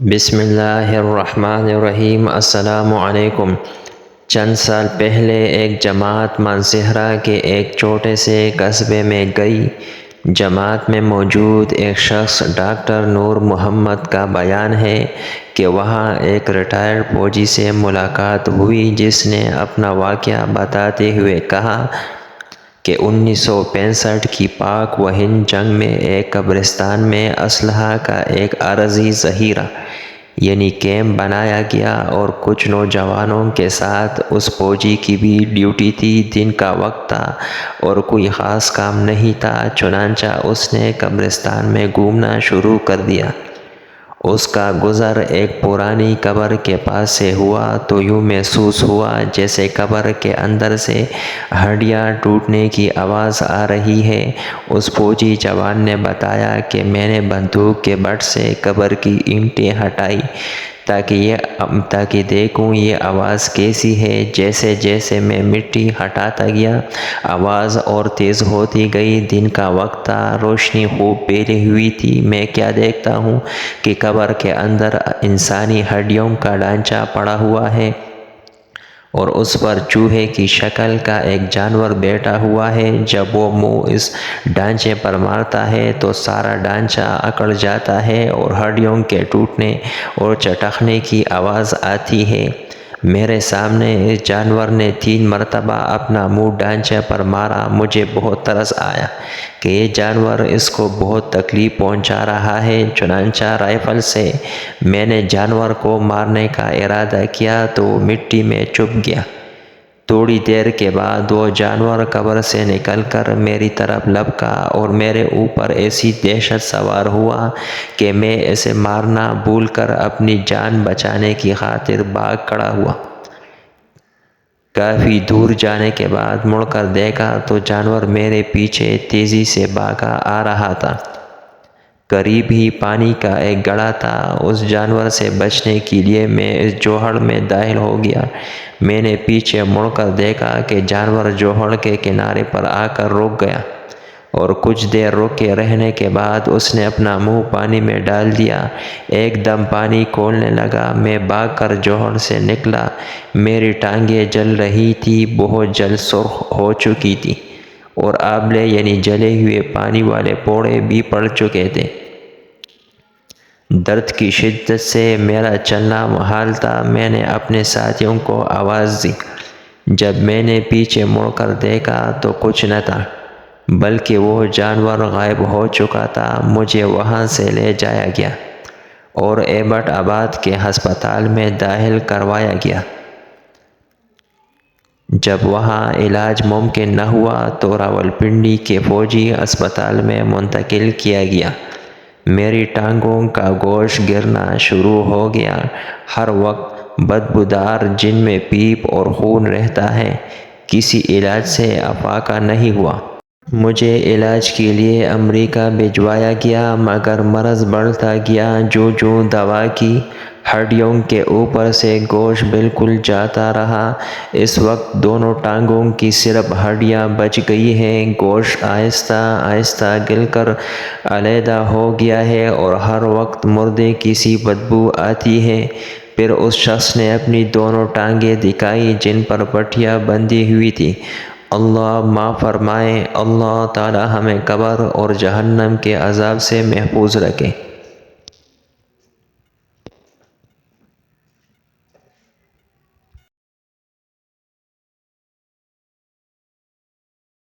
بسم اللہ الرحمن الرحیم۔ السلام علیکم۔ چند سال پہلے ایک جماعت مانسہرہ کے ایک چھوٹے سے قصبے میں گئی۔ جماعت میں موجود ایک شخص ڈاکٹر نور محمد کا بیان ہے کہ وہاں ایک ریٹائرڈ فوجی سے ملاقات ہوئی جس نے اپنا واقعہ بتاتے ہوئے کہا کہ 1965 کی پاک و ہند جنگ میں ایک قبرستان میں اسلحہ کا ایک عارضی ذخیرہ یعنی کیمپ بنایا گیا اور کچھ نوجوانوں کے ساتھ اس فوجی کی بھی ڈیوٹی تھی۔ دن کا وقت تھا اور کوئی خاص کام نہیں تھا، چنانچہ اس نے قبرستان میں گھومنا شروع کر دیا۔ اس کا گزر ایک پرانی قبر کے پاس سے ہوا تو یوں محسوس ہوا جیسے قبر کے اندر سے ہڈیاں ٹوٹنے کی آواز آ رہی ہے۔ اس فوجی جوان نے بتایا کہ میں نے بندوق کے بٹ سے قبر کی اینٹیں ہٹائی تاکہ دیکھوں یہ آواز کیسی ہے۔ جیسے جیسے میں مٹی ہٹاتا گیا آواز اور تیز ہوتی گئی۔ دن کا وقت تھا، روشنی خوب پھیلی ہوئی تھی۔ میں کیا دیکھتا ہوں کہ قبر کے اندر انسانی ہڈیوں کا ڈھانچہ پڑا ہوا ہے اور اس پر چوہے کی شکل کا ایک جانور بیٹھا ہوا ہے۔ جب وہ منہ اس ڈھانچے پر مارتا ہے تو سارا ڈھانچہ اکڑ جاتا ہے اور ہڈیوں کے ٹوٹنے اور چٹکنے کی آواز آتی ہے۔ میرے سامنے اس جانور نے 3 مرتبہ اپنا منہ ڈھانچے پر مارا۔ مجھے بہت ترس آیا کہ یہ جانور اس کو بہت تکلیف پہنچا رہا ہے۔ چنانچہ رائفل سے میں نے جانور کو مارنے کا ارادہ کیا تو وہ مٹی میں چھپ گیا۔ تھوڑی دیر کے بعد وہ جانور قبر سے نکل کر میری طرف لپکا اور میرے اوپر ایسی دہشت سوار ہوا کہ میں اسے مارنا بھول کر اپنی جان بچانے کی خاطر بھاگ کھڑا ہوا۔ کافی دور جانے کے بعد مڑ کر دیکھا تو جانور میرے پیچھے تیزی سے بھاگا آ رہا تھا۔ قریب ہی پانی کا ایک گڑھا تھا۔ اس جانور سے بچنے کے لیے میں اس جوہڑ میں داخل ہو گیا۔ میں نے پیچھے مڑ کر دیکھا کہ جانور جوہڑ کے کنارے پر آ کر رک گیا اور کچھ دیر رکے رہنے کے بعد اس نے اپنا منہ پانی میں ڈال دیا۔ ایک دم پانی کھولنے لگا۔ میں بھاگ کر جوہڑ سے نکلا۔ میری ٹانگیں جل رہی تھیں، بہت جلد سرخ ہو چکی تھی اور آبلے یعنی جلے ہوئے پانی والے پھوڑے بھی پڑ چکے تھے۔ درد کی شدت سے میرا چلنا محال تھا۔ میں نے اپنے ساتھیوں کو آواز دی۔ جب میں نے پیچھے مڑ کر دیکھا تو کچھ نہ تھا بلکہ وہ جانور غائب ہو چکا تھا۔ مجھے وہاں سے لے جایا گیا اور ایبٹ آباد کے ہسپتال میں داخل کروایا گیا۔ جب وہاں علاج ممکن نہ ہوا تو راولپنڈی کے فوجی ہسپتال میں منتقل کیا گیا۔ میری ٹانگوں کا گوشت گرنا شروع ہو گیا۔ ہر وقت بدبودار جن میں پیپ اور خون رہتا ہے۔ کسی علاج سے افاقہ نہیں ہوا۔ مجھے علاج کے لیے امریکہ بھجوایا گیا مگر مرض بڑھتا گیا۔ جوں جوں دوا کی ہڈیوں کے اوپر سے گوشت بالکل جاتا رہا۔ اس وقت دونوں ٹانگوں کی صرف ہڈیاں بچ گئی ہیں۔ گوشت آہستہ آہستہ گل کر علیحدہ ہو گیا ہے اور ہر وقت مردے کی سی بدبو آتی ہے۔ پھر اس شخص نے اپنی دونوں ٹانگیں دکھائی جن پر پٹیاں بندھی ہوئی تھیں۔ اللہ معاف فرمائے۔ اللہ تعالی ہمیں قبر اور جہنم کے عذاب سے محفوظ رکھے۔